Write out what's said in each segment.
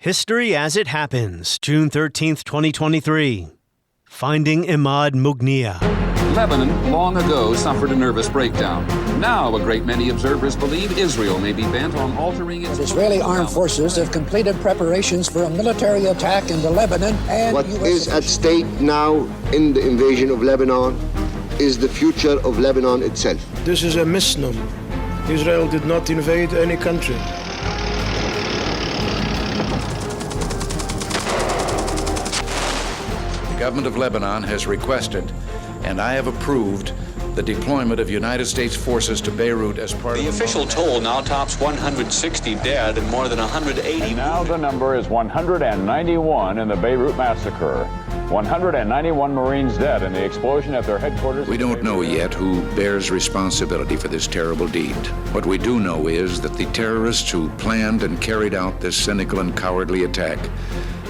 History as it happens, June 13th, 2023. Finding Imad Mughniyeh. Lebanon long ago suffered a nervous breakdown. Now a great many observers believe Israel may be bent on altering its... Israeli armed forces have completed preparations for a military attack into Lebanon and... What is at stake now in the invasion of Lebanon is the future of Lebanon itself. This is a misnomer. Israel did not invade any country. The government of Lebanon has requested, and I have approved, the deployment of United States forces to Beirut as part of the official toll now tops 160 dead and more than 180 and now the number is 191 in the Beirut massacre. 191 Marines dead in the explosion at their headquarters. We don't know yet who bears responsibility for this terrible deed. What we do know is that the terrorists who planned and carried out this cynical and cowardly attack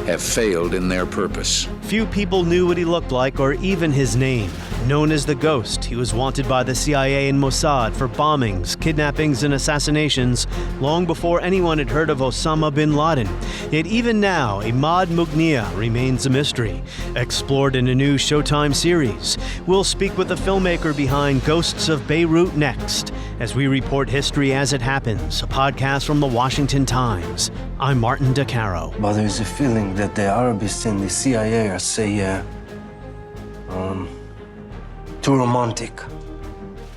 have failed in their purpose. Few people knew what he looked like or even his name. Known as the Ghost, he was wanted by the CIA and Mossad for bombings, kidnappings, and assassinations long before anyone had heard of Osama bin Laden. Yet even now, Imad Mughniyeh remains a mystery, explored in a new Showtime series. We'll speak with the filmmaker behind Ghosts of Beirut next, as we report history as it happens, a podcast from the Washington Times. I'm Martin DeCaro. But there's a feeling that the Arabists in the CIA are, say, too romantic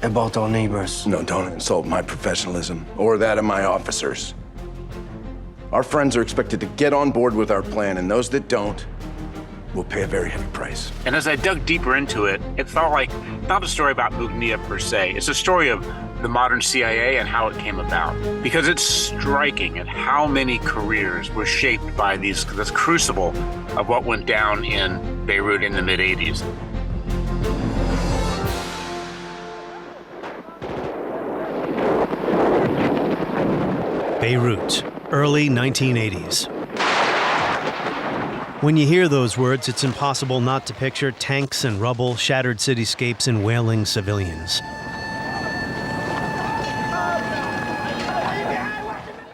about our neighbors. No, don't insult my professionalism or that of my officers. Our friends are expected to get on board with our plan, and those that don't will pay a very heavy price. And as I dug deeper into it, it felt like not a story about Mughniyeh per se. It's a story of the modern CIA and how it came about. Because it's striking at how many careers were shaped by this crucible of what went down in Beirut in the mid-'80s. Beirut, early 1980s. When you hear those words, it's impossible not to picture tanks and rubble, shattered cityscapes, and wailing civilians.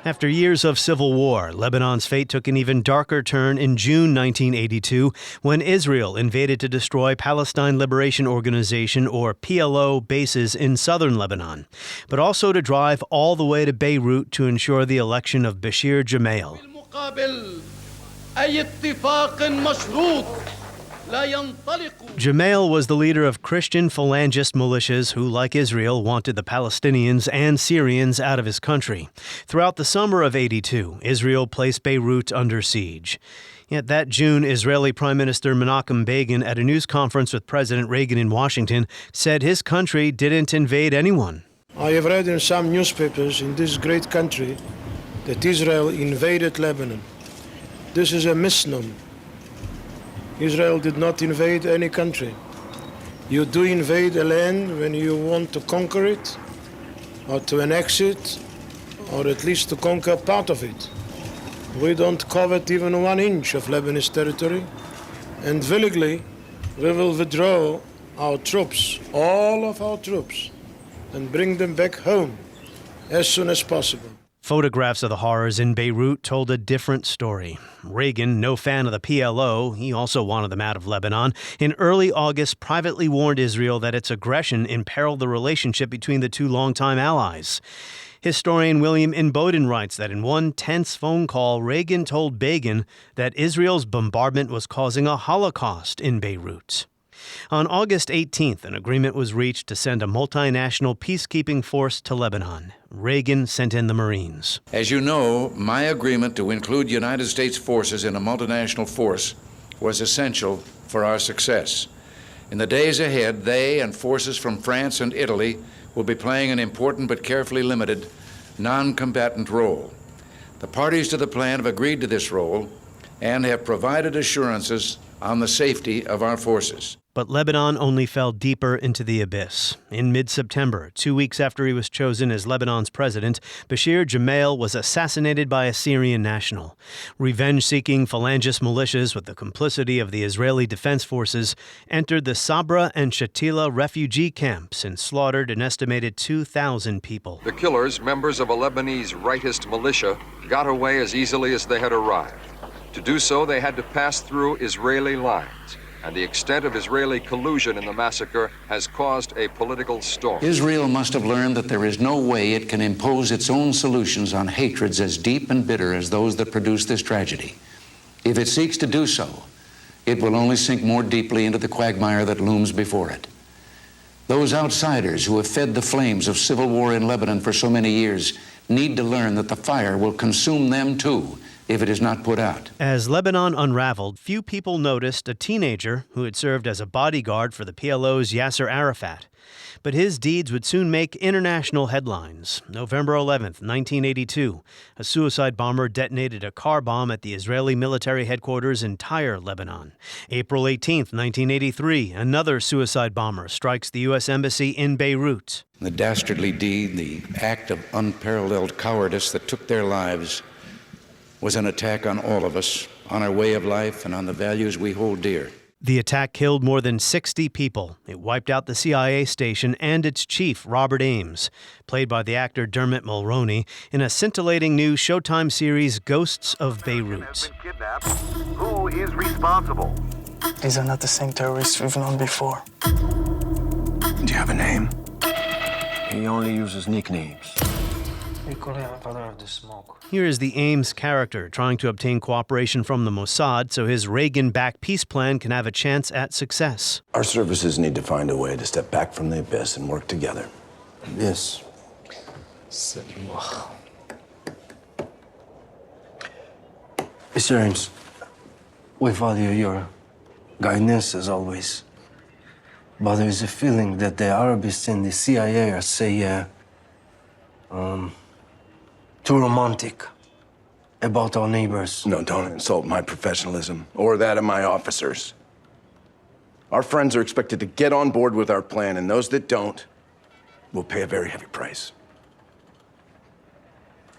After years of civil war, Lebanon's fate took an even darker turn in June 1982 when Israel invaded to destroy Palestine Liberation Organization, or PLO, bases in southern Lebanon, but also to drive all the way to Beirut to ensure the election of Bashir Gemayel. Gemayel was the leader of Christian Phalangist militias who, like Israel, wanted the Palestinians and Syrians out of his country. Throughout the summer of '82, Israel placed Beirut under siege. Yet that June, Israeli Prime Minister Menachem Begin, at a news conference with President Reagan in Washington, said his country didn't invade anyone. I have read in some newspapers in this great country that Israel invaded Lebanon. This is a misnomer. Israel did not invade any country. You do invade a land when you want to conquer it, or to annex it, or at least to conquer part of it. We don't covet even 1 inch of Lebanese territory, and willingly we will withdraw our troops, all of our troops, and bring them back home as soon as possible. Photographs of the horrors in Beirut told a different story. Reagan, no fan of the PLO, he also wanted them out of Lebanon, in early August privately warned Israel that its aggression imperiled the relationship between the two longtime allies. Historian William Inboden writes that in one tense phone call, Reagan told Begin that Israel's bombardment was causing a Holocaust in Beirut. On August 18th, an agreement was reached to send a multinational peacekeeping force to Lebanon. Reagan sent in the Marines. As you know, my agreement to include United States forces in a multinational force was essential for our success. In the days ahead, they and forces from France and Italy will be playing an important but carefully limited non-combatant role. The parties to the plan have agreed to this role and have provided assurances on the safety of our forces. But Lebanon only fell deeper into the abyss. In mid-September, 2 weeks after he was chosen as Lebanon's president, Bashir Gemayel was assassinated by a Syrian national. Revenge-seeking Phalangist militias, with the complicity of the Israeli Defense Forces, entered the Sabra and Shatila refugee camps and slaughtered an estimated 2,000 people. The killers, members of a Lebanese rightist militia, got away as easily as they had arrived. To do so, they had to pass through Israeli lines, and the extent of Israeli collusion in the massacre has caused a political storm. Israel must have learned that there is no way it can impose its own solutions on hatreds as deep and bitter as those that produced this tragedy. If it seeks to do so, it will only sink more deeply into the quagmire that looms before it. Those outsiders who have fed the flames of civil war in Lebanon for so many years need to learn that the fire will consume them too if it is not put out. As Lebanon unraveled, few people noticed a teenager who had served as a bodyguard for the PLO's Yasser Arafat. But his deeds would soon make international headlines. November 11th, 1982, a suicide bomber detonated a car bomb at the Israeli military headquarters in Tyre, Lebanon. April 18th, 1983, another suicide bomber strikes the U.S. Embassy in Beirut. The dastardly deed, the act of unparalleled cowardice that took their lives, was an attack on all of us, on our way of life, and on the values we hold dear. The attack killed more than 60 people. It wiped out the CIA station and its chief, Robert Ames, played by the actor Dermot Mulroney, in a scintillating new Showtime series, Ghosts of Beirut. Who is responsible? These are not the same terrorists we've known before. Do you have a name? He only uses nicknames. We call him Father of the Smoke. Here is the Ames character trying to obtain cooperation from the Mossad so his Reagan-backed peace plan can have a chance at success. Our services need to find a way to step back from the abyss and work together. Yes. Mr. Ames, we value your guidance as always. But there is a feeling that the Arabists in the CIA are, too romantic about our neighbors. No, don't insult my professionalism or that of my officers. Our friends are expected to get on board with our plan, and those that don't will pay a very heavy price.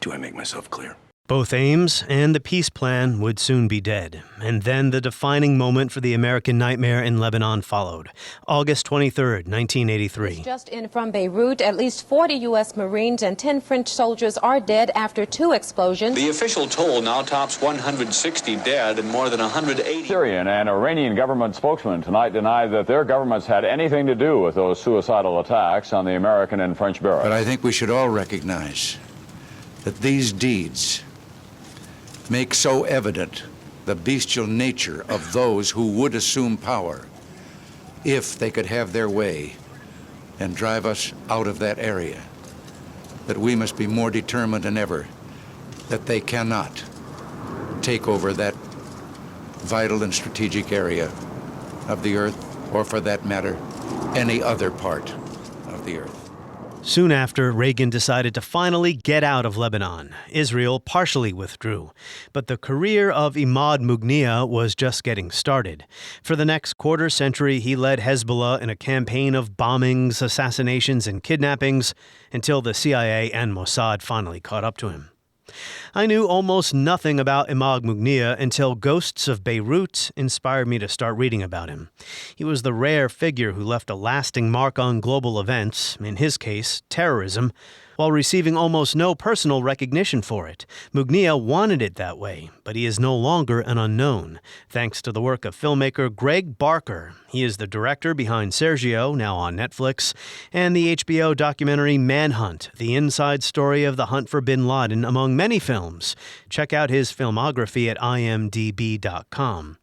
Do I make myself clear? Both Ames and the peace plan would soon be dead. And then the defining moment for the American nightmare in Lebanon followed. August 23rd, 1983. Just in from Beirut, at least 40 U.S. Marines and 10 French soldiers are dead after 2 explosions. The official toll now tops 160 dead and more than 180. Syrian and Iranian government spokesmen tonight denied that their governments had anything to do with those suicidal attacks on the American and French barracks. But I think we should all recognize that these deeds make so evident the bestial nature of those who would assume power if they could have their way and drive us out of that area, that we must be more determined than ever that they cannot take over that vital and strategic area of the earth, or for that matter, any other part of the earth. Soon after, Reagan decided to finally get out of Lebanon. Israel partially withdrew. But the career of Imad Mughniyeh was just getting started. For the next quarter century, he led Hezbollah in a campaign of bombings, assassinations, and kidnappings until the CIA and Mossad finally caught up to him. I knew almost nothing about Imad Mughniyeh until Ghosts of Beirut inspired me to start reading about him. He was the rare figure who left a lasting mark on global events, in his case, terrorism, while receiving almost no personal recognition for it. Mughniyeh wanted it that way, but he is no longer an unknown, thanks to the work of filmmaker Greg Barker. He is the director behind Sergio, now on Netflix, and the HBO documentary Manhunt, the inside story of the hunt for bin Laden, among many films. Check out his filmography at imdb.com.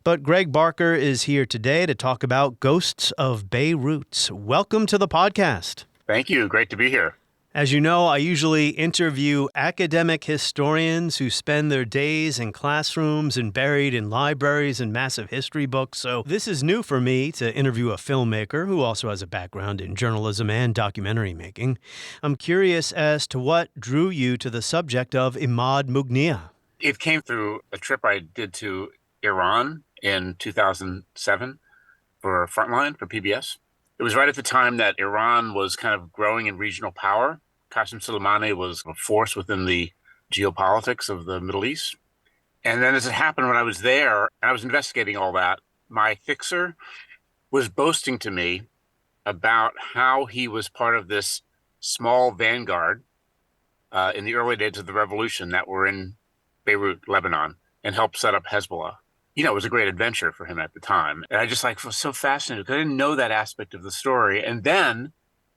But Greg Barker is here today to talk about Ghosts of Beirut. Welcome to the podcast. Thank you. Great to be here. As you know, I usually interview academic historians who spend their days in classrooms and buried in libraries and massive history books. So this is new for me to interview a filmmaker who also has a background in journalism and documentary making. I'm curious as to what drew you to the subject of Imad Mughniyeh. It came through a trip I did to Iran in 2007 for Frontline for PBS. It was right at the time that Iran was kind of growing in regional power. Qasem Soleimani was a force within the geopolitics of the Middle East. And then as it happened when I was there, and I was investigating all that, my fixer was boasting to me about how he was part of this small vanguard in the early days of the revolution that were in Beirut, Lebanon. and helped set up Hezbollah. It was a great adventure for him at the time. And I just was so fascinated because I didn't know that aspect of the story. And then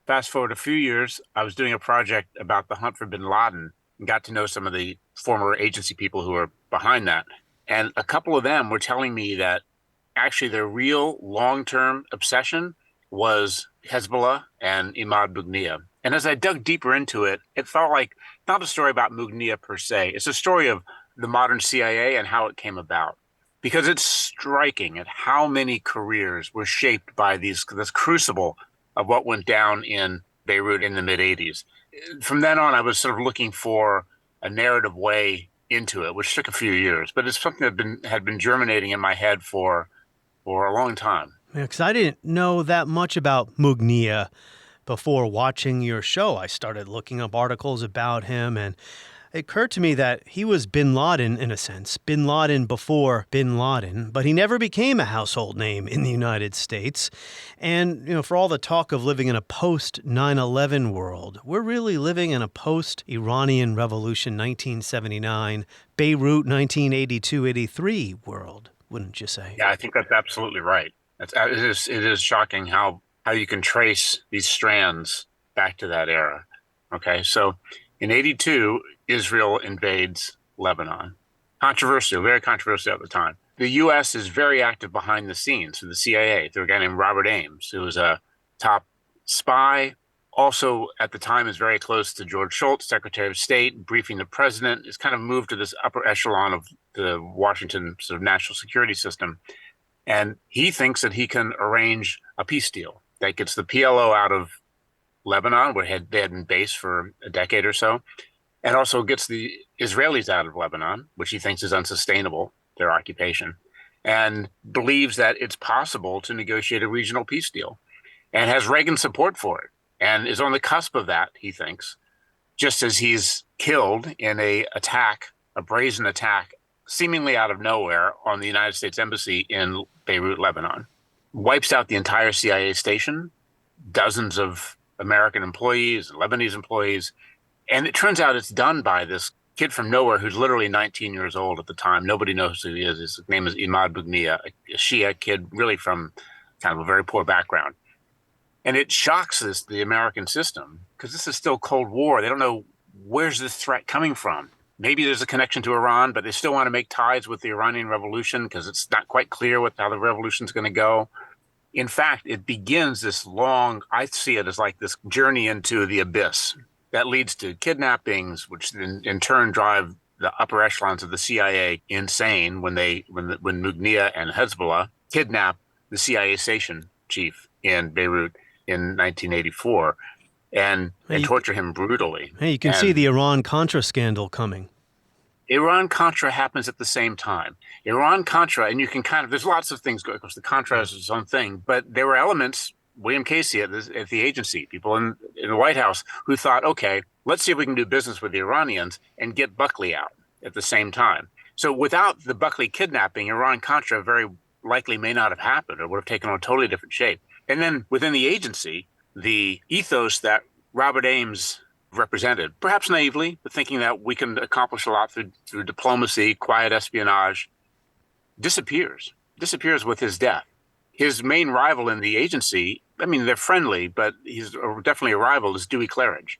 fast forward a few years, I was doing a project about the hunt for bin Laden and got to know some of the former agency people who were behind that. And a couple of them were telling me that actually their real long-term obsession was Hezbollah and Imad Mughniyeh. And as I dug deeper into it, it felt like not a story about Mughniyeh per se. It's a story of the modern CIA and how it came about. Because it's striking at how many careers were shaped by this crucible of what went down in Beirut in the mid-'80s. From then on, I was sort of looking for a narrative way into it, which took a few years. But it's something that had been germinating in my head for a long time. Yeah, because I didn't know that much about Mughniyeh before watching your show. I started looking up articles about him, and it occurred to me that he was bin Laden, in a sense, bin Laden before bin Laden, but he never became a household name in the United States. And, for all the talk of living in a post-9/11 world, we're really living in a post-Iranian Revolution 1979, Beirut 1982-83 world, wouldn't you say? Yeah, I think that's absolutely right. It is shocking how you can trace these strands back to that era. Okay, so in 82, Israel invades Lebanon. Controversial, very controversial at the time. The U.S. is very active behind the scenes through the CIA, through a guy named Robert Ames, who was a top spy. Also, at the time, is very close to George Shultz, Secretary of State, briefing the president. Is kind of moved to this upper echelon of the Washington sort of national security system. And he thinks that he can arrange a peace deal that gets the PLO out of Lebanon, where they had been based for a decade or so, and also gets the Israelis out of Lebanon, which he thinks is unsustainable, their occupation, and believes that it's possible to negotiate a regional peace deal, and has Reagan's support for it, and is on the cusp of that, he thinks, just as he's killed in a brazen attack, seemingly out of nowhere on the United States Embassy in Beirut, Lebanon. Wipes out the entire CIA station, dozens of American employees and Lebanese employees. And it turns out it's done by this kid from nowhere who's literally 19 years old at the time. Nobody knows who he is. His name is Imad Mughniyeh, a Shia kid, really from kind of a very poor background. And it shocks the American system because this is still Cold War. They don't know where's this threat coming from. Maybe there's a connection to Iran, but they still want to make ties with the Iranian Revolution because it's not quite clear how the revolution's going to go. In fact, it begins this long, I see it as like this journey into the abyss that leads to kidnappings, which in turn drive the upper echelons of the CIA insane when Mughniyeh and Hezbollah kidnap the CIA station chief in Beirut in 1984 and torture him brutally. Hey, you can see the Iran-Contra scandal coming. Iran-Contra happens at the same time. Iran-Contra, and you can there's lots of things, of course, the Contra is its own thing, but there were elements, William Casey at the agency, people in the White House, who thought, okay, let's see if we can do business with the Iranians and get Buckley out at the same time. So without the Buckley kidnapping, Iran-Contra very likely may not have happened or would have taken on a totally different shape. And then within the agency, the ethos that Robert Ames represented, perhaps naively, but thinking that we can accomplish a lot through diplomacy, quiet espionage, disappears with his death. His main rival in the agency, I mean, they're friendly, but he's definitely a rival, is Dewey Claridge,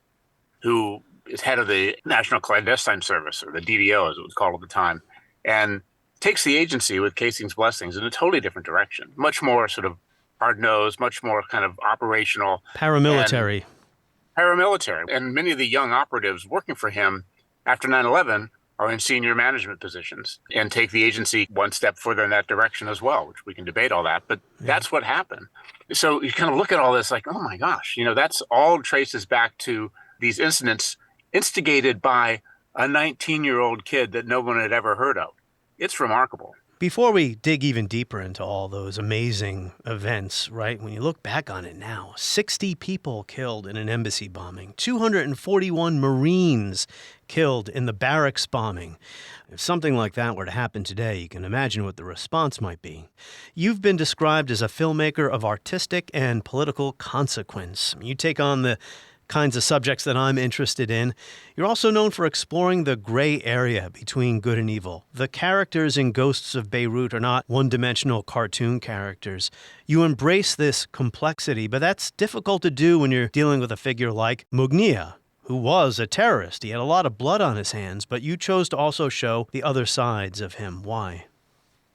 who is head of the National Clandestine Service, or the DDO as it was called at the time, and takes the agency with Casey's blessings in a totally different direction, much more sort of hard-nosed, much more kind of operational. Paramilitary. And many of the young operatives working for him after 9/11 are in senior management positions and take the agency one step further in that direction as well, which we can debate all that, but that's what happened. So you kind of look at all this like, oh my gosh, that's all traces back to these incidents instigated by a 19-year-old kid that no one had ever heard of. It's remarkable. Before we dig even deeper into all those amazing events, right, when you look back on it now, 60 people killed in an embassy bombing, 241 Marines killed in the barracks bombing. If something like that were to happen today, you can imagine what the response might be. You've been described as a filmmaker of artistic and political consequence. You take on the kinds of subjects that I'm interested in. You're also known for exploring the gray area between good and evil. The characters in Ghosts of Beirut are not one-dimensional cartoon characters. You embrace this complexity, but that's difficult to do when you're dealing with a figure like Mughniyeh, who was a terrorist. He had a lot of blood on his hands, but you chose to also show the other sides of him. Why?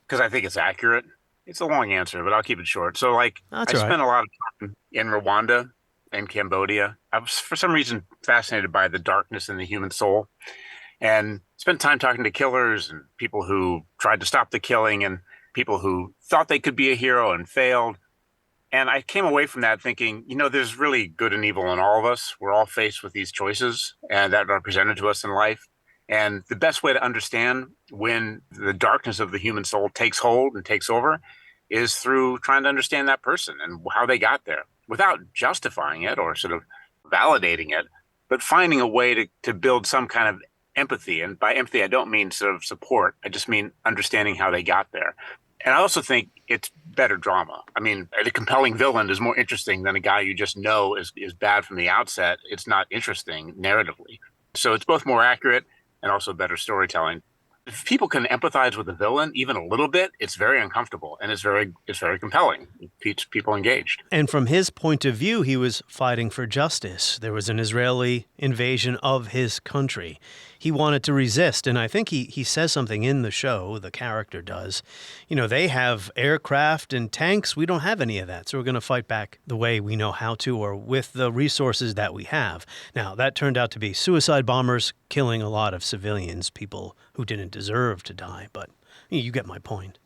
Because I think it's accurate. It's a long answer, but I'll keep it short. So, I spent a lot of time in Rwanda and Cambodia. I was, for some reason, fascinated by the darkness in the human soul, and spent time talking to killers and people who tried to stop the killing and people who thought they could be a hero and failed. And I came away from that thinking, there's really good and evil in all of us. We're all faced with these choices and that are presented to us in life. And the best way to understand when the darkness of the human soul takes hold and takes over is through trying to understand that person and how they got there without justifying it or sort of validating it, but finding a way to build some kind of empathy. And by empathy, I don't mean sort of support. I just mean understanding how they got there. And I also think it's better drama. I mean, a compelling villain is more interesting than a guy you just know is bad from the outset. It's not interesting narratively. So it's both more accurate and also better storytelling. If people can empathize with the villain even a little bit, it's very uncomfortable and it's very compelling. It keeps people engaged. And from his point of view, he was fighting for justice. There was an Israeli invasion of his country. He wanted to resist, and I think he says something in the show, the character does. They have aircraft and tanks. We don't have any of that, so we're going to fight back the way we know how to or with the resources that we have. Now, that turned out to be suicide bombers killing a lot of civilians, people who didn't deserve to die, but you get my point.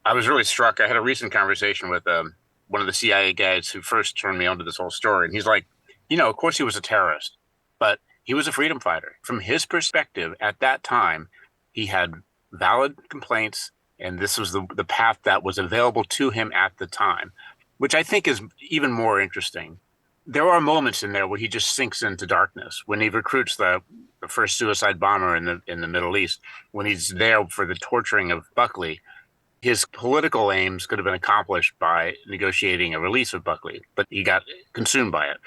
I was really struck. I had a recent conversation with one of the CIA guys who first turned me onto this whole story, and he's like, of course he was a terrorist, but he was a freedom fighter. From his perspective, at that time, he had valid complaints, and this was the path that was available to him at the time, which I think is even more interesting. There are moments in there where he just sinks into darkness. When he recruits the first suicide bomber in the Middle East, when he's there for the torturing of Buckley, his political aims could have been accomplished by negotiating a release of Buckley, but he got consumed by it.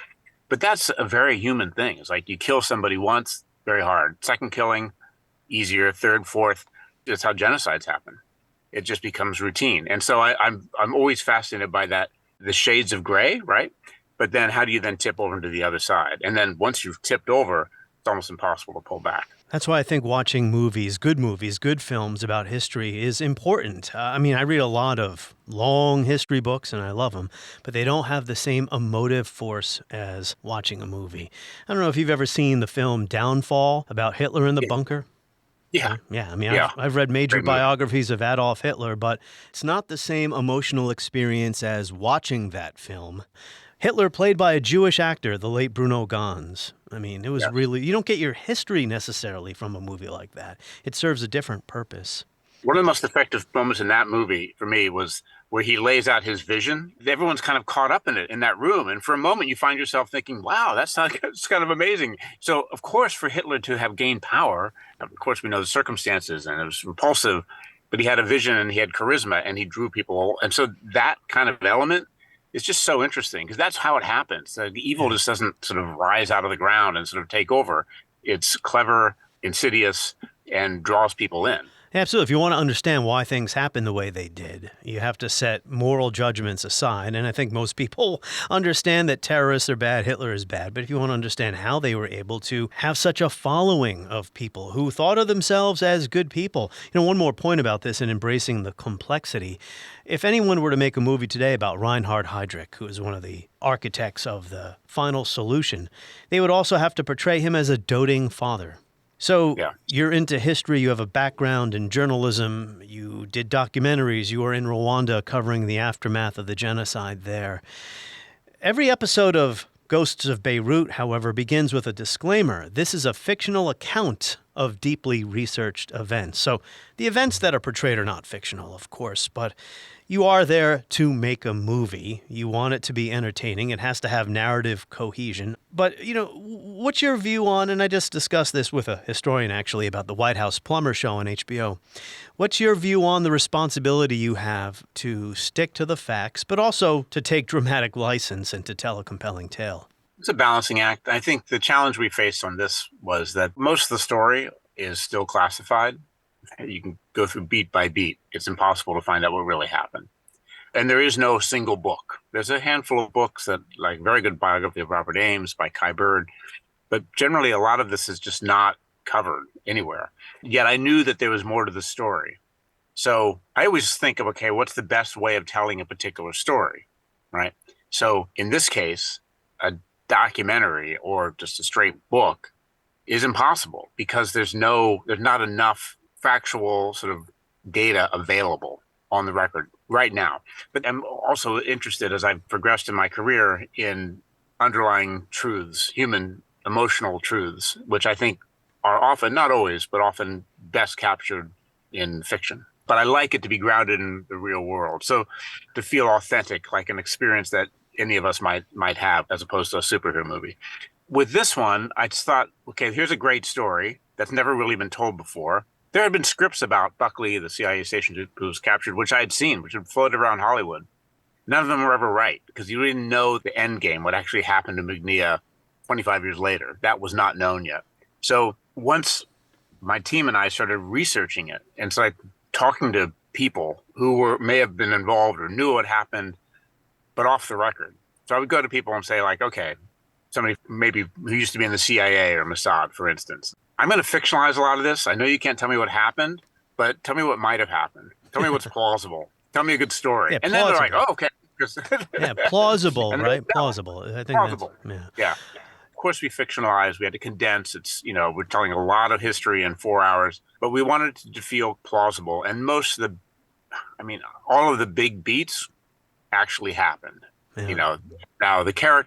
But that's a very human thing. It's like you kill somebody once, very hard. Second killing, easier. Third, fourth, that's how genocides happen. It just becomes routine. And so I'm always fascinated by that, the shades of gray, right? But then how do you then tip over into the other side? And then once you've tipped over, it's almost impossible to pull back. That's why I think watching movies, good films about history is important. I read a lot of long history books, and I love them, but they don't have the same emotive force as watching a movie. I don't know if you've ever seen the film Downfall about Hitler in the bunker. Yeah. I've read major biographies of Adolf Hitler, but it's not the same emotional experience as watching that film. Hitler played by a Jewish actor, the late Bruno Ganz. It was really, you don't get your history necessarily from a movie like that. It serves a different purpose. One of the most effective moments in that movie for me was where he lays out his vision. Everyone's kind of caught up in it in that room. And for a moment, you find yourself thinking, wow, that's kind of amazing. So, of course, for Hitler to have gained power, of course, we know the circumstances and it was repulsive, but he had a vision and he had charisma and he drew people. And so that kind of element, it's just so interesting because that's how it happens. The evil just doesn't sort of rise out of the ground and sort of take over. It's clever, insidious, and draws people in. Absolutely. If you want to understand why things happen the way they did, you have to set moral judgments aside. And I think most people understand that terrorists are bad, Hitler is bad. But if you want to understand how they were able to have such a following of people who thought of themselves as good people. One more point about this and embracing the complexity. If anyone were to make a movie today about Reinhard Heydrich, who is one of the architects of the final solution, they would also have to portray him as a doting father. So you're into history, you have a background in journalism, you did documentaries, you were in Rwanda covering the aftermath of the genocide there. Every episode of Ghosts of Beirut, however, begins with a disclaimer. This is a fictional account of deeply researched events. So the events that are portrayed are not fictional, of course, but you are there to make a movie. You want it to be entertaining. It has to have narrative cohesion. But, what's your view on, and I just discussed this with a historian actually about the White House Plumber show on HBO. What's your view on the responsibility you have to stick to the facts, but also to take dramatic license and to tell a compelling tale? It's a balancing act. I think the challenge we faced on this was that most of the story is still classified. You can go through beat by beat. It's impossible to find out what really happened. And there is no single book. There's a handful of books that, like very good biography of Robert Ames by Kai Bird, but generally a lot of this is just not covered anywhere. Yet I knew that there was more to the story. So I always think of, okay, what's the best way of telling a particular story, right? So in this case, a documentary or just a straight book is impossible because there's not enough factual sort of data available on the record right now. But I'm also interested, as I've progressed in my career, in underlying truths, human emotional truths, which I think are often, not always, but often best captured in fiction. But I like it to be grounded in the real world. So to feel authentic, like an experience that any of us might have, as opposed to a superhero movie. With this one, I just thought, okay, here's a great story that's never really been told before. There had been scripts about Buckley, the CIA assassin who was captured, which I had seen, which had floated around Hollywood. None of them were ever right because you didn't know the end game, what actually happened to Mughniyeh 25 years later. That was not known yet. So once my team and I started researching it, and so talking to people who may have been involved or knew what happened, but off the record. So I would go to people and say, like, okay, somebody maybe who used to be in the CIA or Mossad, for instance, I'm going to fictionalize a lot of this. I know you can't tell me what happened, but tell me what might have happened. Tell me what's plausible. Tell me a good story. Yeah, and then they're like, oh, okay. Yeah, plausible, right? Plausible. I think plausible. Yeah. Of course, we fictionalized. We had to condense. It's, we're telling a lot of history in 4 hours, but we wanted it to feel plausible. And all of the big beats actually happened. Yeah. Now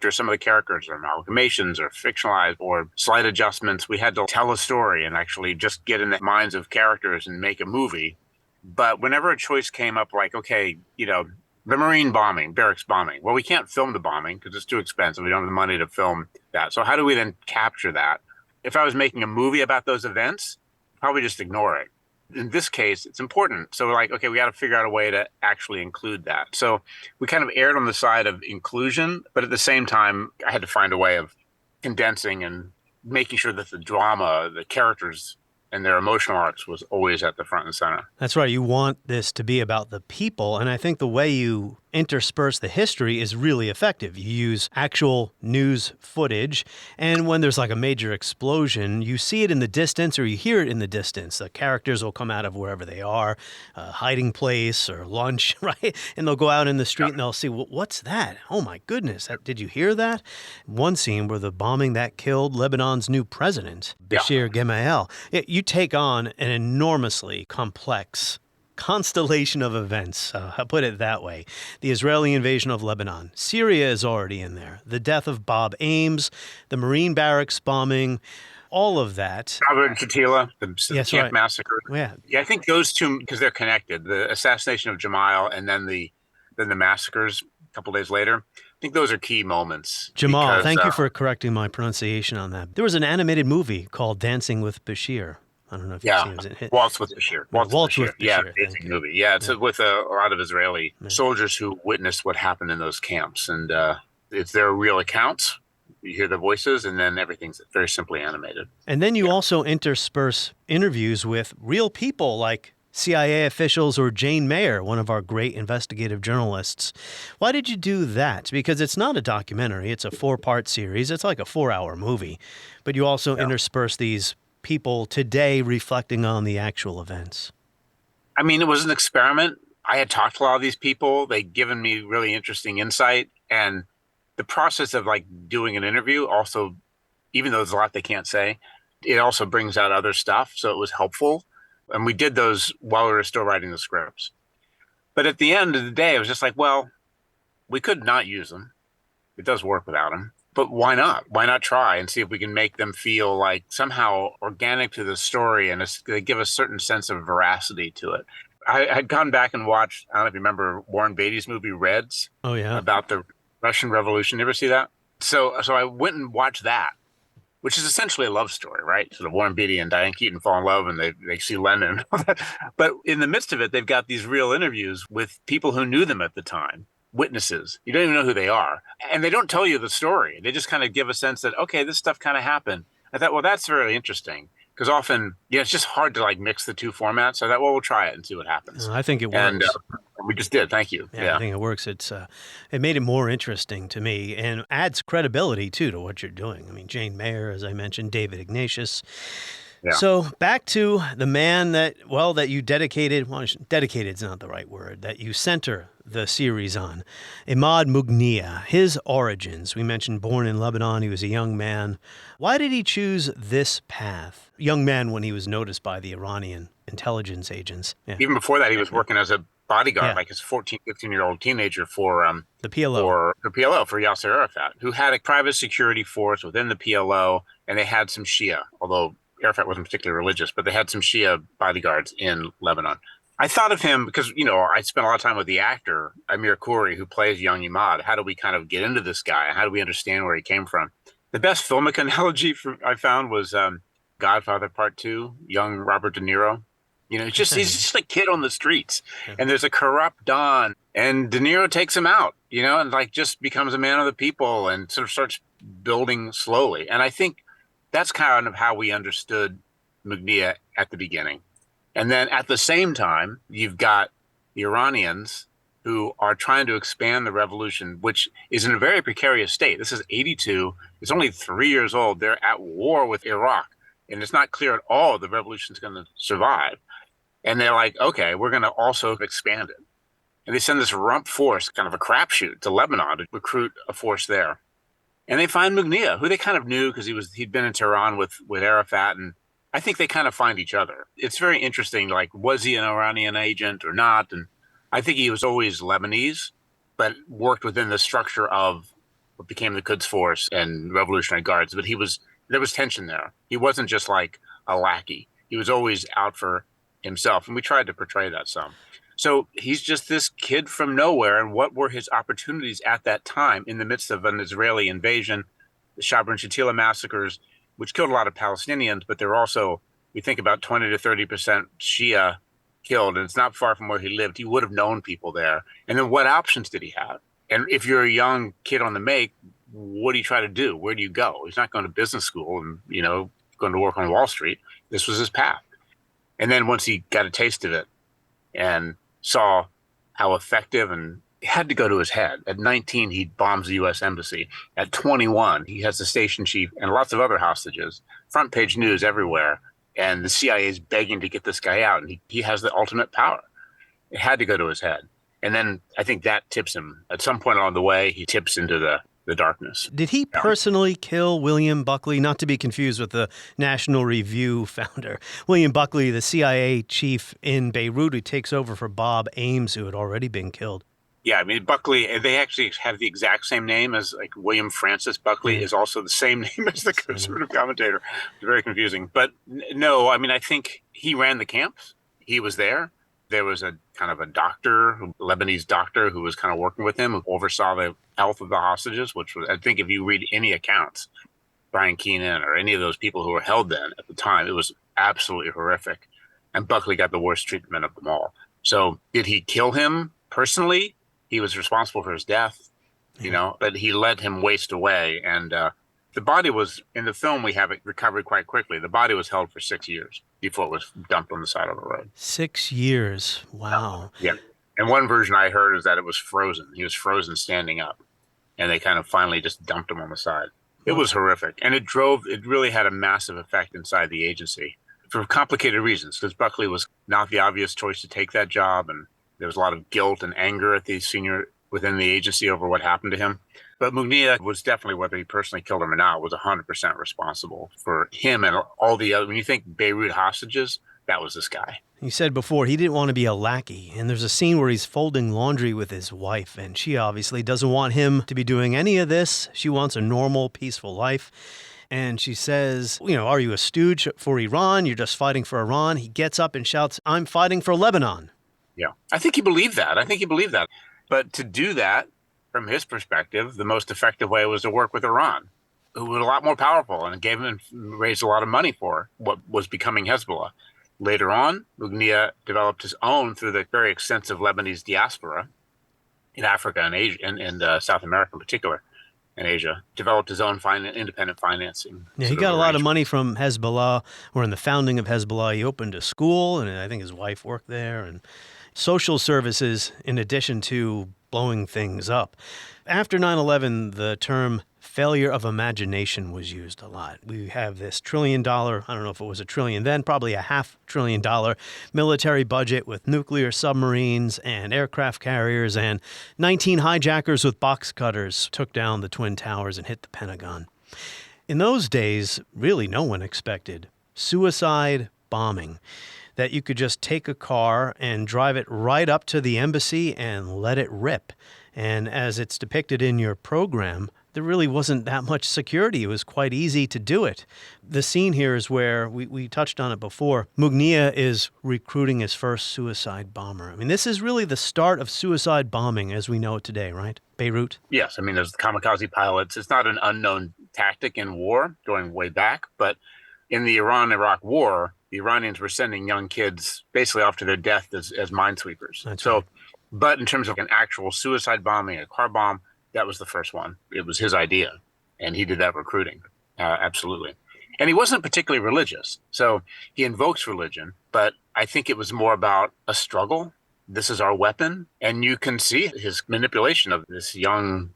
some of the characters are amalgamations or fictionalized or slight adjustments. We had to tell a story and actually just get in the minds of characters and make a movie. But whenever a choice came up, like, okay, the Marine bombing, barracks bombing. Well, we can't film the bombing because it's too expensive. We don't have the money to film that. So how do we then capture that? If I was making a movie about those events, probably just ignore it. In this case, it's important. So we're like, okay, we got to figure out a way to actually include that. So we kind of erred on the side of inclusion, but at the same time, I had to find a way of condensing and making sure that the drama, the characters, and their emotional arcs was always at the front and center. That's right. You want this to be about the people. And I think the way you intersperse the history is really effective. You use actual news footage. And when there's like a major explosion, you see it in the distance or you hear it in the distance. The characters will come out of wherever they are, a hiding place or lunch, right? And they'll go out in the street and they'll see, well, what's that? Oh, my goodness. Did you hear that? One scene where the bombing that killed Lebanon's new president, Bashir Gemayel. You take on an enormously complex constellation of events, I'll put it that way. The Israeli invasion of Lebanon. Syria is already in there. The death of Bob Ames, the Marine barracks bombing, all of that. Robert and Shatila, the camp massacre. Yeah, I think those two, because they're connected, the assassination of Jamal and then the massacres a couple days later. I think those are key moments. Jamal, thank you for correcting my pronunciation on that. There was an animated movie called Dancing with Bashir. I don't know if you've seen it. Waltz with Bashir. Waltz with Bashir. Yeah, basic movie. Yeah, it's with a lot of Israeli soldiers who witnessed what happened in those camps. And it's their real accounts. You hear the voices, and then everything's very simply animated. And then you also intersperse interviews with real people like CIA officials or Jane Mayer, one of our great investigative journalists. Why did you do that? Because it's not a documentary. It's a 4-part series. It's like a 4-hour movie. But you also intersperse these people today reflecting on the actual events. I mean, it was an experiment. I had talked to a lot of these people. They'd given me really interesting insight. And the process of doing an interview also, even though there's a lot they can't say, it also brings out other stuff. So it was helpful. And we did those while we were still writing the scripts. But at the end of the day, it was just like, well, we could not use them. It does work without them. But why not? Why not try and see if we can make them feel like somehow organic to the story and they give a certain sense of veracity to it. I had gone back and watched, I don't know if you remember Warren Beatty's movie Reds. Oh, yeah. About the Russian Revolution. You ever see that? So I went and watched that, which is essentially a love story, right? Sort of Warren Beatty and Diane Keaton fall in love and they see Lenin. But in the midst of it, they've got these real interviews with people who knew them at the time. witnesses. You don't even know who they are. And they don't tell you the story. They just kind of give a sense that, okay, this stuff kind of happened. I thought, well, that's really interesting. Because often, it's just hard to like mix the two formats. So I thought, well, we'll try it and see what happens. I think it works. And we just did. Thank you. Yeah, I think it works. It made it more interesting to me and adds credibility, too, to what you're doing. I mean, Jane Mayer, as I mentioned, David Ignatius. Yeah. So back to the man that you dedicated, dedicated's not the right word, that you center the series on, Imad Mughniyeh, his origins. We mentioned born in Lebanon, he was a young man. Why did he choose this path? Young man when he was noticed by the Iranian intelligence agents. Yeah. Even before that, he was working as a bodyguard, like his 14, 15-year-old teenager for the PLO. For Yasser Arafat, who had a private security force within the PLO, and they had some Shia, although Arafat wasn't particularly religious, but they had some Shia bodyguards in Lebanon. I thought of him because, I spent a lot of time with the actor, Amir Khoury, who plays young Imad. How do we kind of get into this guy? How do we understand where he came from? The best filmic analogy I found was Godfather Part 2, young Robert De Niro. He's just a kid on the streets. And there's a corrupt Don, and De Niro takes him out, and like just becomes a man of the people and sort of starts building slowly. And I think that's kind of how we understood Mughniyeh at the beginning. And then at the same time, you've got the Iranians who are trying to expand the revolution, which is in a very precarious state. This is 82. It's only 3 years old. They're at war with Iraq. And it's not clear at all the revolution's going to survive. And they're like, okay, we're going to also expand it. And they send this rump force, kind of a crapshoot, to Lebanon to recruit a force there. And they find Mughniyeh, who they kind of knew because he'd been in Tehran with Arafat, and I think they kind of find each other. It's very interesting, like, was he an Iranian agent or not? And I think he was always Lebanese, but worked within the structure of what became the Quds Force and Revolutionary Guards. But there was tension there. He wasn't just like a lackey. He was always out for himself, and we tried to portray that some. So he's just this kid from nowhere, and what were his opportunities at that time in the midst of an Israeli invasion, the Shabra and Shatila massacres, which killed a lot of Palestinians, but there were also, we think about 20 to 30% Shia killed, and it's not far from where he lived. He would have known people there. And then what options did he have? And if you're a young kid on the make, what do you try to do? Where do you go? He's not going to business school and, going to work on Wall Street. This was his path. And then once he got a taste of it and saw how effective, and it had to go to his head. At 19, he bombs the U.S. Embassy. At 21, he has the station chief and lots of other hostages. Front page news everywhere. And the CIA is begging to get this guy out. And he has the ultimate power. It had to go to his head. And then I think that tips him. At some point along the way, he tips into the darkness. Did he personally kill William Buckley? Not to be confused with the National Review founder. William Buckley, the CIA chief in Beirut, who takes over for Bob Ames, who had already been killed. Yeah, I mean, Buckley, they actually have the exact same name as, like, William Francis Buckley is also the same name as the conservative commentator. It's very confusing. But no, I mean, I think he ran the camps. He was there. There was a kind of a doctor, a Lebanese doctor, who was kind of working with him, who oversaw the health of the hostages, which was, I think if you read any accounts, Brian Keenan or any of those people who were held then at the time, it was absolutely horrific. And Buckley got the worst treatment of them all. So did he kill him personally? He was responsible for his death, but he let him waste away. And the body was, in the film, we have it recovered quite quickly. The body was held for 6 years before it was dumped on the side of the road. 6 years. Wow. Yeah. And one version I heard is that it was frozen. He was frozen standing up. And they kind of finally just dumped him on the side. It was horrific. And it really had a massive effect inside the agency for complicated reasons, because Buckley was not the obvious choice to take that job. And there was a lot of guilt and anger at the senior within the agency over what happened to him. But Mughniyeh was definitely, whether he personally killed him or not, was 100% responsible for him and all the other. When you think Beirut hostages, that was this guy. He said before he didn't want to be a lackey. And there's a scene where he's folding laundry with his wife, and she obviously doesn't want him to be doing any of this. She wants a normal, peaceful life. And she says, are you a stooge for Iran? You're just fighting for Iran. He gets up and shouts, I'm fighting for Lebanon. Yeah, I think he believed that. But to do that, from his perspective, the most effective way was to work with Iran, who was a lot more powerful and raised a lot of money for what was becoming Hezbollah. Later on, Mughniyeh developed his own through the very extensive Lebanese diaspora in Africa and Asia, and South America in particular, and Asia, developed his own independent financing. Yeah, he got a lot of money from Hezbollah, or in the founding of Hezbollah. He opened a school, and I think his wife worked there, and social services in addition to blowing things up. After 9/11, the term failure of imagination was used a lot. We have this $1 trillion, I don't know if it was $1 trillion then, probably a $500 billion military budget with nuclear submarines and aircraft carriers, and 19 hijackers with box cutters took down the Twin Towers and hit the Pentagon. In those days, really no one expected suicide bombing, that you could just take a car and drive it right up to the embassy and let it rip. And as it's depicted in your program, there really wasn't that much security. It was quite easy to do it. The scene here is where, we touched on it before, Mughniyeh is recruiting his first suicide bomber. I mean, this is really the start of suicide bombing as we know it today, right? Beirut? Yes, I mean, there's kamikaze pilots. It's not an unknown tactic in war going way back, but in the Iran-Iraq war, the Iranians were sending young kids basically off to their death as minesweepers. That's so, right. But in terms of an actual suicide bombing, a car bomb, that was the first one. It was his idea, and he did that recruiting, absolutely. And he wasn't particularly religious, so he invokes religion, but I think it was more about a struggle. This is our weapon, and you can see his manipulation of this young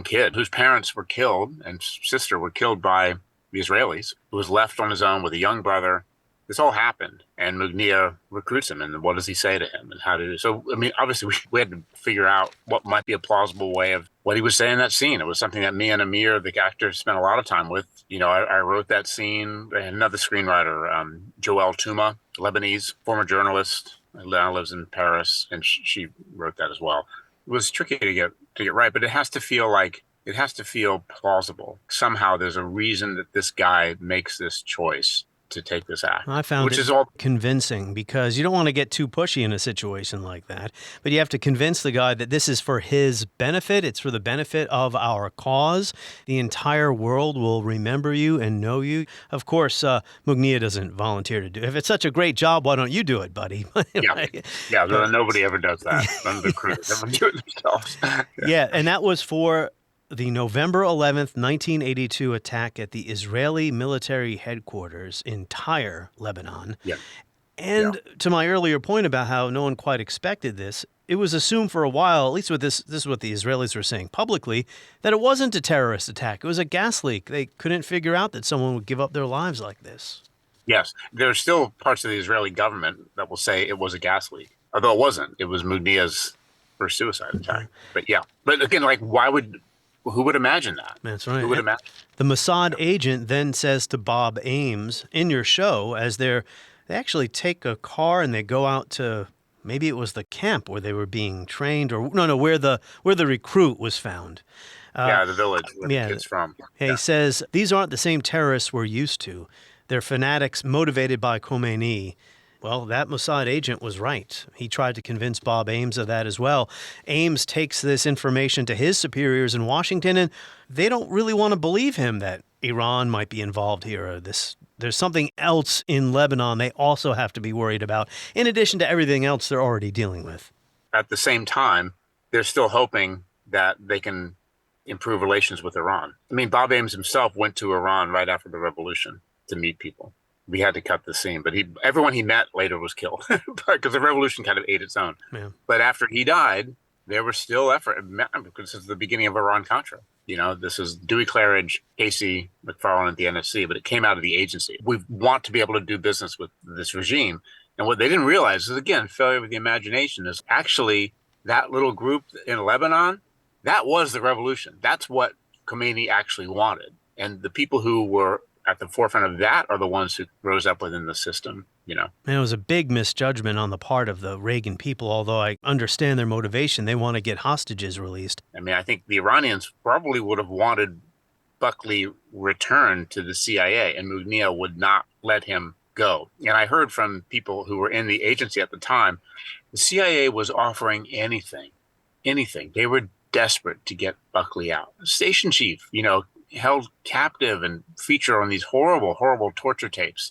kid whose parents were killed and sister were killed by the Israelis, who was left on his own with a young brother. This all happened, and Mughniyeh recruits him, and what does he say to him, and how to do so? I mean, obviously, we had to figure out what might be a plausible way of what he was saying in that scene. It was something that me and Amir, the actor, spent a lot of time with. You know, I wrote that scene. I had another screenwriter, Joelle Touma, Lebanese, former journalist, now lives in Paris, and she wrote that as well. It was tricky to get right, but it has to feel plausible. Somehow, there's a reason that this guy makes this choice to take this act. I found which it is all convincing because you don't want to get too pushy in a situation like that, but you have to convince the guy that this is for his benefit. It's for the benefit of our cause. The entire world will remember you and know you. Of course, Mughniyeh doesn't volunteer to do it. If it's such a great job, why don't you do it, buddy? Yeah, nobody ever does that. None of the crew ever do it themselves. Yeah, and that was for the November 11th, 1982 attack at the Israeli military headquarters in Tyre, Lebanon. Yeah. And to my earlier point about how no one quite expected this, it was assumed for a while, at least with this is what the Israelis were saying publicly, that it wasn't a terrorist attack. It was a gas leak. They couldn't figure out that someone would give up their lives like this. Yes, there's still parts of the Israeli government that will say it was a gas leak, although it wasn't. It was Mughniyeh's first suicide attack. But yeah, but again, like, who would imagine that? That's right. Who would imagine? The Mossad agent then says to Bob Ames in your show, as they actually take a car and they go out to, maybe it was the camp where they were being trained, or where the recruit was found. The village where the kid's from. He says, these aren't the same terrorists we're used to. They're fanatics motivated by Khomeini. Well, that Mossad agent was right. He tried to convince Bob Ames of that as well. Ames takes this information to his superiors in Washington, and they don't really want to believe him that Iran might be involved here. Or there's something else in Lebanon they also have to be worried about, in addition to everything else they're already dealing with. At the same time, they're still hoping that they can improve relations with Iran. I mean, Bob Ames himself went to Iran right after the revolution to meet people. We had to cut the scene, but everyone he met later was killed because the revolution kind of ate its own. Yeah. But after he died, there was still effort because this is the beginning of Iran-Contra. You know, this is Dewey Claridge, Casey McFarlane at the NSC, but it came out of the agency. We want to be able to do business with this regime. And what they didn't realize is, again, failure with the imagination is actually that little group in Lebanon, that was the revolution. That's what Khomeini actually wanted. And the people who were at the forefront of that are the ones who rose up within the system, you know. And it was a big misjudgment on the part of the Reagan people, although I understand their motivation. They want to get hostages released. I mean, I think the Iranians probably would have wanted Buckley returned to the CIA, and Mughniyeh would not let him go. And I heard from people who were in the agency at the time, the CIA was offering anything. They were desperate to get Buckley out. The station chief, you know, held captive and feature on these horrible, horrible torture tapes.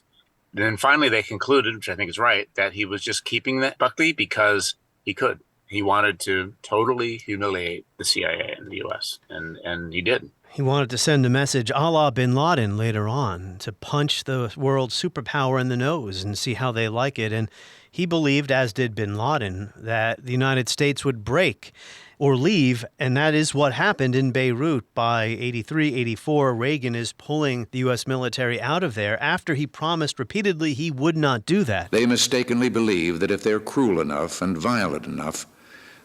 And then finally they concluded, which I think is right, that he was just keeping that Buckley because he could. He wanted to totally humiliate the CIA and the U.S., and he did. He wanted to send a message a la bin Laden later on, to punch the world superpower in the nose and see how they like it. And he believed, as did bin Laden, that the United States would break or leave, and that is what happened in Beirut. By 83, 84, Reagan is pulling the U.S. military out of there after he promised repeatedly he would not do that. They mistakenly believe that if they're cruel enough and violent enough,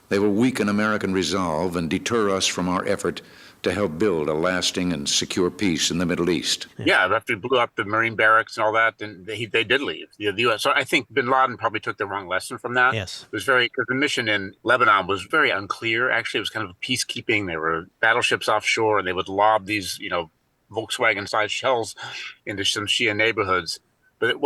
they will weaken American resolve and deter us from our effort to help build a lasting and secure peace in the Middle East. Yeah, after he blew up the Marine barracks and all that, then they did leave the U.S. So I think bin Laden probably took the wrong lesson from that. Yes. It was because the mission in Lebanon was very unclear. Actually, it was kind of peacekeeping. There were battleships offshore, and they would lob these, Volkswagen-sized shells into some Shia neighborhoods. But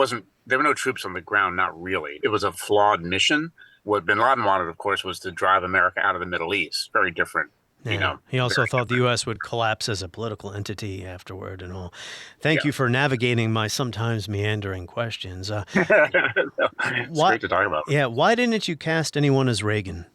there were no troops on the ground, not really. It was a flawed mission. What bin Laden wanted, of course, was to drive America out of the Middle East. Very different. Yeah. He also thought the U.S. would collapse as a political entity afterward and all. Thank you for navigating my sometimes meandering questions. It's great to talk about. Yeah, why didn't you cast anyone as Reagan?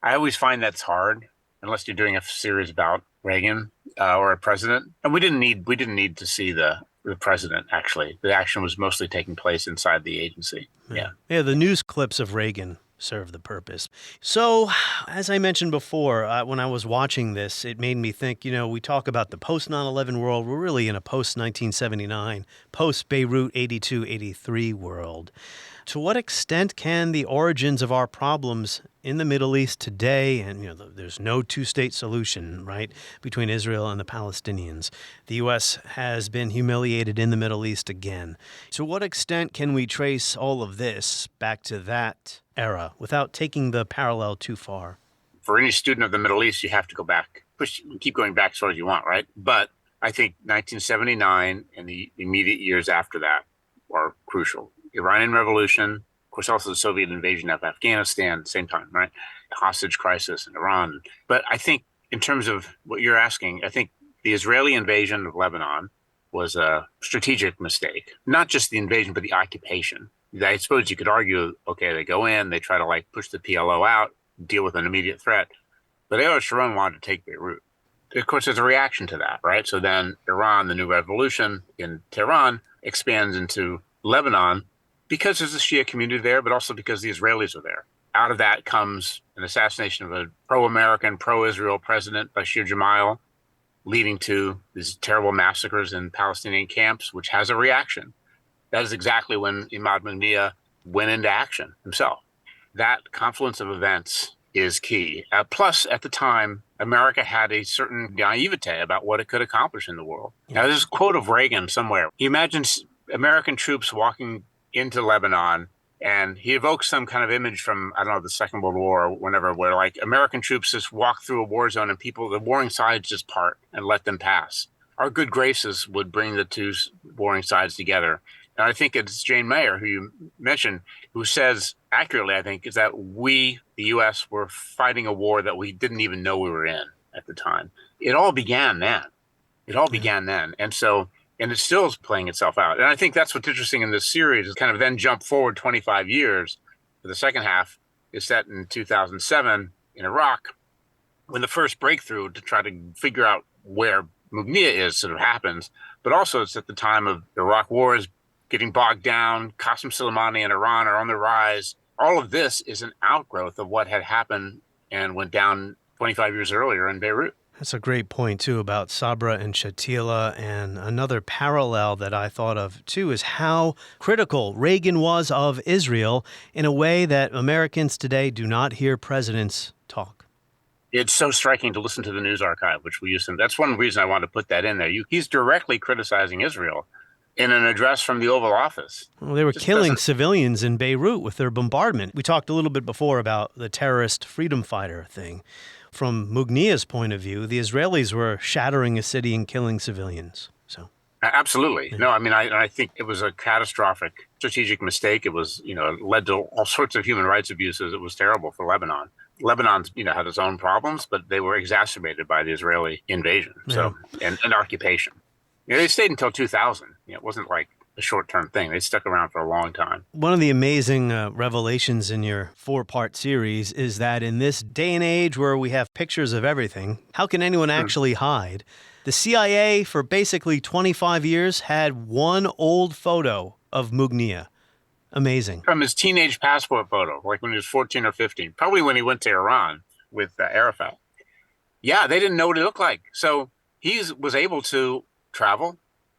I always find that's hard, unless you're doing a series about Reagan or a president. And we didn't need to see the president, actually. The action was mostly taking place inside the agency. Yeah, the news clips of Reagan serve the purpose. So, as I mentioned before, when I was watching this, it made me think, we talk about the post-9/11 world. We're really in a post-1979, post-Beirut 82-83 world. To what extent can the origins of our problems in the Middle East today, and there's no two-state solution, right, between Israel and the Palestinians. The U.S. has been humiliated in the Middle East again. To what extent can we trace all of this back to that era without taking the parallel too far? For any student of the Middle East, you have to go back. Keep going back as far as you want, right? But I think 1979 and the immediate years after that are crucial. Iranian Revolution, of course, also the Soviet invasion of Afghanistan at the same time, right? The hostage crisis in Iran. But I think in terms of what you're asking, I think the Israeli invasion of Lebanon was a strategic mistake. Not just the invasion, but the occupation. I suppose you could argue, okay, they go in, they try to push the PLO out, deal with an immediate threat. But Ariel Sharon wanted to take Beirut. Of course, there's a reaction to that, right? So then Iran, the new revolution in Tehran, expands into Lebanon, because there's a Shia community there, but also because the Israelis are there. Out of that comes an assassination of a pro-American, pro-Israel president, Bashir Gemayel, leading to these terrible massacres in Palestinian camps, which has a reaction. That is exactly when Imad Mughniyeh went into action himself. That confluence of events is key. Plus, at the time, America had a certain naivete about what it could accomplish in the world. Now, there's a quote of Reagan somewhere. He imagines American troops walking into Lebanon, and he evokes some kind of image from, the Second World War or whenever, where American troops just walk through a war zone and the warring sides just part and let them pass. Our good graces would bring the two warring sides together. And I think it's Jane Mayer, who you mentioned, who says accurately, I think, is that we, the U.S., were fighting a war that we didn't even know we were in at the time. It all began then. And it still is playing itself out. And I think that's what's interesting in this series is kind of then jump forward 25 years. The second half is set in 2007 in Iraq, when the first breakthrough to try to figure out where Mughniyeh is sort of happens. But also it's at the time of the Iraq war is getting bogged down. Qasem Soleimani and Iran are on the rise. All of this is an outgrowth of what had happened and went down 25 years earlier in Beirut. That's a great point, too, about Sabra and Shatila. And another parallel that I thought of, too, is how critical Reagan was of Israel in a way that Americans today do not hear presidents talk. It's so striking to listen to the news archive, which we use. That's one reason I wanted to put that in there. He's directly criticizing Israel in an address from the Oval Office. Well, they were killing civilians in Beirut with their bombardment. We talked a little bit before about the terrorist freedom fighter thing. From Mughniyeh's point of view, the Israelis were shattering a city and killing civilians. So, absolutely. Yeah. No, I think it was a catastrophic strategic mistake. It was, led to all sorts of human rights abuses. It was terrible for Lebanon. Lebanon's, had its own problems, but they were exacerbated by the Israeli invasion and occupation. They stayed until 2000. It wasn't like a short-term thing. They stuck around for a long time. One of the amazing revelations in your 4-part series is that in this day and age where we have pictures of everything, how can anyone actually hide? The CIA for basically 25 years had one old photo of Mughniyeh. Amazing. From his teenage passport photo, like when he was 14 or 15, probably when he went to Iran with Arafat. Yeah, they didn't know what he looked like. So he was able to travel.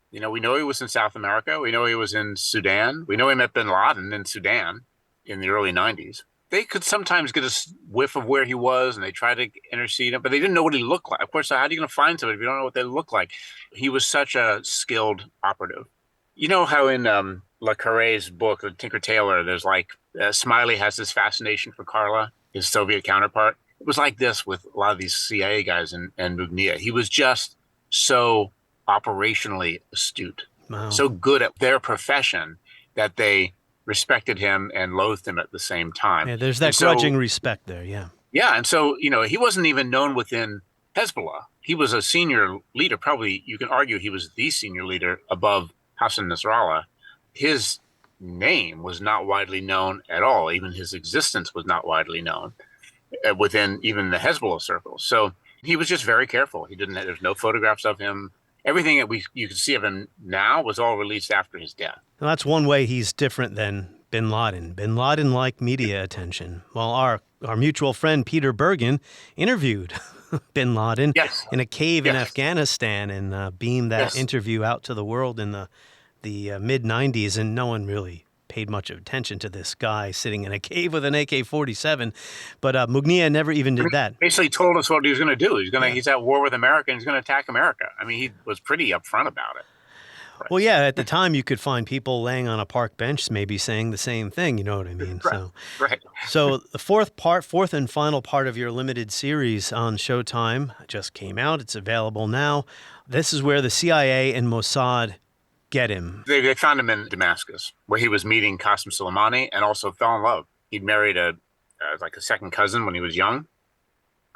You know, we know he was in South America. We know he was in Sudan. We know he met bin Laden in Sudan in the early 90s. They could sometimes get a whiff of where he was, and they tried to intercede him, but they didn't know what he looked like. Of course, how are you going to find somebody if you don't know what they look like? He was such a skilled operative. You know how in Le Carré's book, Tinker Tailor, there's like Smiley has this fascination for Carla, his Soviet counterpart. It was like this with a lot of these CIA guys and Mughniyeh. He was just so operationally astute, so good at their profession that they respected him and loathed him at the same time. Yeah, there's that grudging respect there, yeah. Yeah, and so, you know, he wasn't even known within Hezbollah. He was a senior leader. Probably, you can argue he was the senior leader above Hassan Nasrallah. His name was not widely known at all. Even his existence was not widely known within even the Hezbollah circles. So he was just very careful. There's no photographs of him. Everything that you can see of him now was all released after his death. Well, that's one way he's different than bin Laden. Bin Laden liked media attention. Well, our mutual friend Peter Bergen interviewed bin Laden in a cave in Afghanistan and beamed that interview out to the world in the mid-'90s, and no one really paid much attention to this guy sitting in a cave with an AK-47. But Mughniyeh never even did that. Basically told us what he was going to do. He's at war with America, and he's going to attack America. I mean, he was pretty upfront about it. Right. Well, yeah, at the time you could find people laying on a park bench maybe saying the same thing, you know what I mean? Right. So the fourth and final part of your limited series on Showtime just came out. It's available now. This is where the CIA and Mossad get him. They found him in Damascus, where he was meeting Qasem Soleimani and also fell in love. He'd married a second cousin when he was young,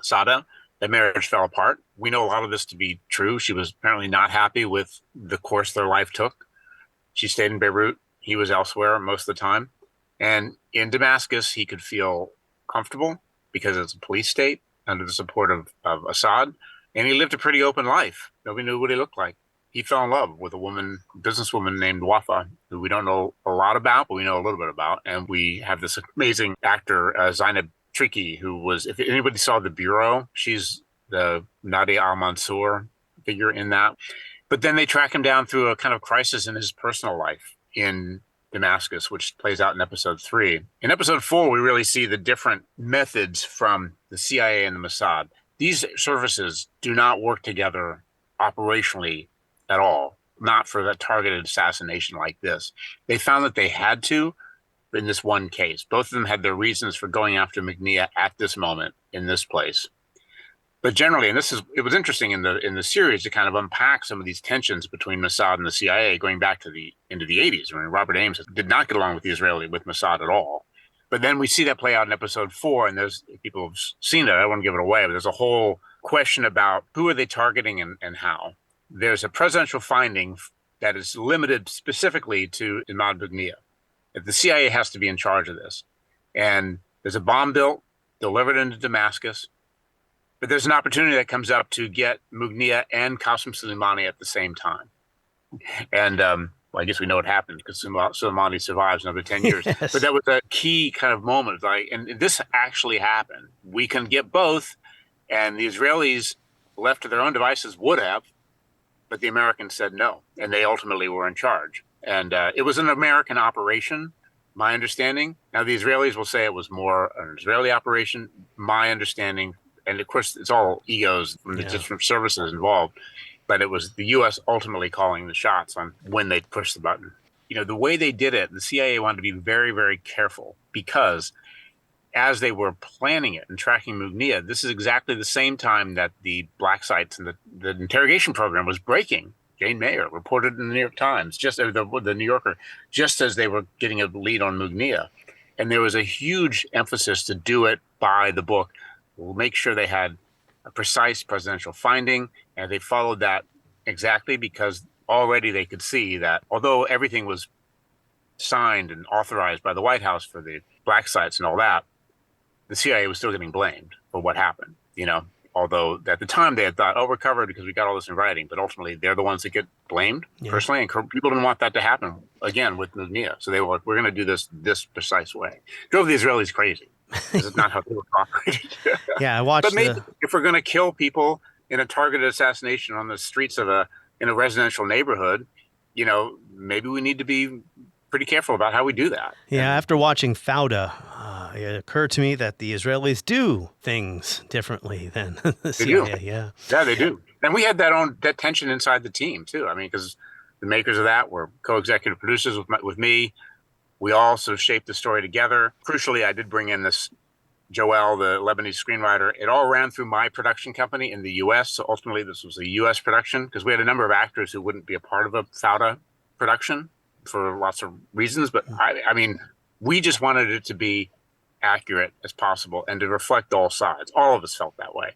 Sada. That marriage fell apart. We know a lot of this to be true. She was apparently not happy with the course their life took. She stayed in Beirut. He was elsewhere most of the time. And in Damascus, he could feel comfortable because it's a police state under the support of Assad. And he lived a pretty open life. Nobody knew what he looked like. He fell in love with a businesswoman named Wafa, who we don't know a lot about, but we know a little bit about. And we have this amazing actor, Zainab Tricky, who was, if anybody saw The Bureau, she's the Nadia al-Mansour figure in that. But then they track him down through a kind of crisis in his personal life in Damascus, which plays out in episode 3. In episode 4, we really see the different methods from the CIA and the Mossad. These services do not work together operationally at all, not for a targeted assassination like this. They found that they had to in this one case. Both of them had their reasons for going after Mughniyeh at this moment in this place. But generally, and it was interesting in the series to kind of unpack some of these tensions between Mossad and the CIA going back into the 80s, when Robert Ames did not get along with Mossad at all. But then we see that play out in episode 4, and there's people have seen it. I don't want to give it away, but there's a whole question about who are they targeting and how. There's a presidential finding that is limited specifically to Imad Mughniyeh. The CIA has to be in charge of this. And there's a bomb built, delivered into Damascus. But there's an opportunity that comes up to get Mughniyeh and Qasem Soleimani at the same time. And I guess we know what happened because Soleimani survives another 10 years. Yes. But that was a key kind of moment. And this actually happened. We can get both. And the Israelis, left to their own devices, would have. But the Americans said no. And they ultimately were in charge. And it was an American operation, my understanding. Now, the Israelis will say it was more an Israeli operation. My understanding, and of course, it's all egos from the different services involved, but it was the U.S. ultimately calling the shots on when they pushed the button. You know, the way they did it, the CIA wanted to be very, very careful because as they were planning it and tracking Mughniyeh, this is exactly the same time that the black sites and the interrogation program was breaking. Jane Mayer reported in the New York Times, the New Yorker, just as they were getting a lead on Mughniyeh. And there was a huge emphasis to do it by the book. We'll make sure they had a precise presidential finding, and they followed that exactly because already they could see that although everything was signed and authorized by the White House for the black sites and all that, the CIA was still getting blamed for what happened, although at the time they had thought, oh, we're covered because we got all this in writing, but ultimately they're the ones that get blamed personally, and people didn't want that to happen again with Mughniyeh. So they were like, we're going to do this precise way. Drove the Israelis crazy. This is not how they were operating. Yeah, I watched But maybe if we're going to kill people in a targeted assassination on the streets of in a residential neighborhood, maybe we need to be pretty careful about how we do that. Yeah, after watching Fauda, it occurred to me that the Israelis do things differently than the CIA. Do. Yeah, they do. And we had that tension inside the team too. I mean, because the makers of that were co-executive producers with me. We all sort of shaped the story together. Crucially, I did bring in this Joel, the Lebanese screenwriter. It all ran through my production company in the U.S. So ultimately, this was a U.S. production because we had a number of actors who wouldn't be a part of a Fauda production for lots of reasons. But I mean, we just wanted it to be accurate as possible and to reflect all sides. All of us felt that way.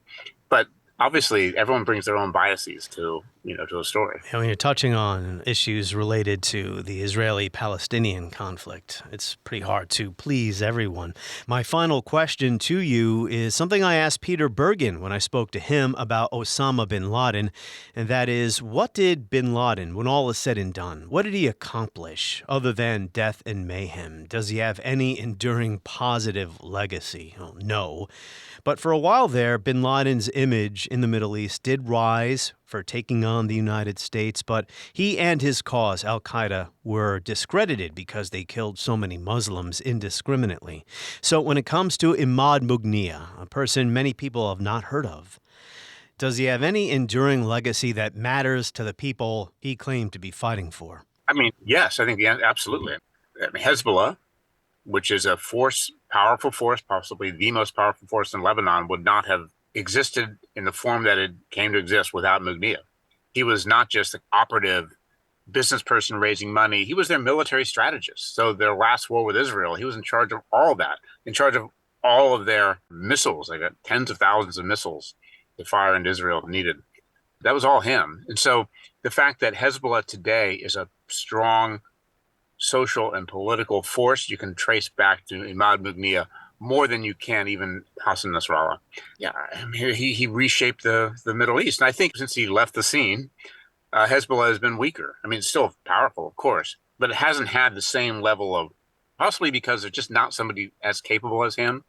But obviously, everyone brings their own biases to a story. And when you're touching on issues related to the Israeli-Palestinian conflict, it's pretty hard to please everyone. My final question to you is something I asked Peter Bergen when I spoke to him about Osama bin Laden, and that is, what did bin Laden, when all is said and done, what did he accomplish other than death and mayhem? Does he have any enduring positive legacy? Oh, no. But for a while there, bin Laden's image in the Middle East did rise for taking on the United States, but he and his cause, al-Qaeda, were discredited because they killed so many Muslims indiscriminately. So when it comes to Imad Mughniyeh, a person many people have not heard of, does he have any enduring legacy that matters to the people he claimed to be fighting for? I mean, yes, I think absolutely. I mean, Hezbollah, which is a powerful force, possibly the most powerful force in Lebanon, would not have existed in the form that it came to exist without Mughniyeh. He was not just an operative business person raising money. He was their military strategist. So their last war with Israel, he was in charge of all of that, in charge of all of their missiles. They got tens of thousands of missiles to fire into Israel if needed. That was all him. And so the fact that Hezbollah today is a strong social and political force you can trace back to Imad Mughniyeh more than you can even Hassan Nasrallah. Yeah, I mean, he reshaped the Middle East. And I think since he left the scene, Hezbollah has been weaker. I mean, it's still powerful, of course, but it hasn't had the same level of, possibly because there's just not somebody as capable as him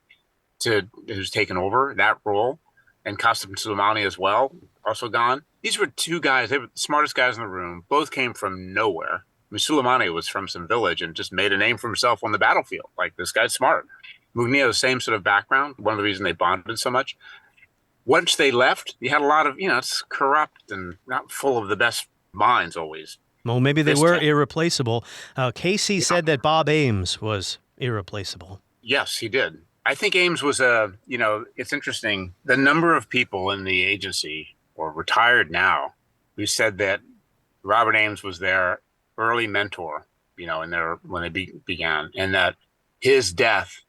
who's taken over that role. And Qasem Soleimani as well, also gone. These were two guys, they were the smartest guys in the room. Both came from nowhere. I mean, Soleimani was from some village and just made a name for himself on the battlefield. Like, this guy's smart. Mughniyeh, the same sort of background. One of the reasons they bonded so much. Once they left, you had a lot of, it's corrupt and not full of the best minds always. Well, maybe they were irreplaceable. Casey said that Bob Ames was irreplaceable. Yes, he did. I think Ames was it's interesting. The number of people in the agency, or retired now, who said that Robert Ames was their early mentor, when they began, and that his death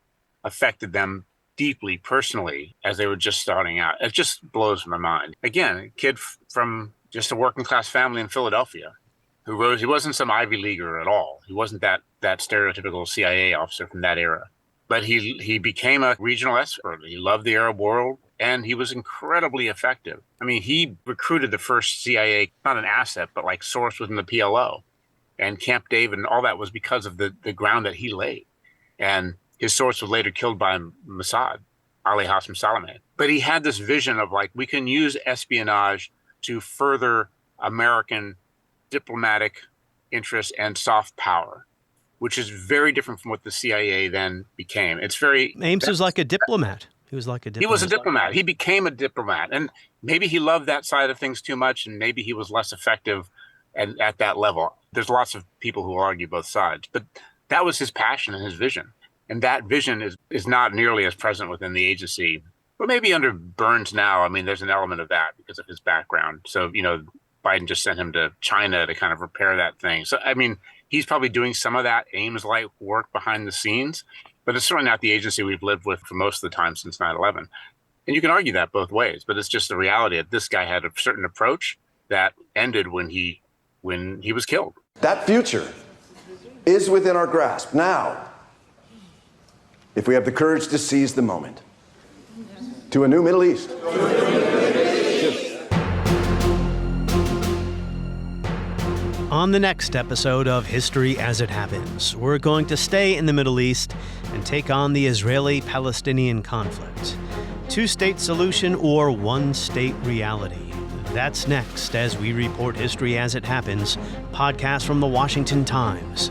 affected them deeply personally as they were just starting out. It just blows my mind. Again, a kid from just a working class family in Philadelphia who rose. He wasn't some Ivy Leaguer at all. He wasn't that stereotypical CIA officer from that era. But he became a regional expert. He loved the Arab world, and he was incredibly effective. I mean, he recruited the first CIA, not an asset, but like source within the PLO. And Camp David and all that was because of the ground that he laid. And his source was later killed by Mossad, Ali Hassan Salameh. But he had this vision of, like, we can use espionage to further American diplomatic interests and soft power, which is very different from what the CIA then became. Ames was like a diplomat. He was like a diplomat. He was a diplomat. He became a diplomat. And maybe he loved that side of things too much, and maybe he was less effective at that level. There's lots of people who argue both sides, but that was his passion and his vision. And that vision is not nearly as present within the agency. But maybe under Burns now, I mean, there's an element of that because of his background. So, Biden just sent him to China to kind of repair that thing. So, I mean, he's probably doing some of that Ames-like work behind the scenes, but it's certainly not the agency we've lived with for most of the time since 9/11. And you can argue that both ways, but it's just the reality that this guy had a certain approach that ended when he when he was killed. That future is within our grasp now, if we have the courage to seize the moment. To a new Middle East. On the next episode of History as It Happens, we're going to stay in the Middle East and take on the Israeli-Palestinian conflict. Two-state solution or one-state reality? That's next as we report History as It Happens, podcast from the Washington Times.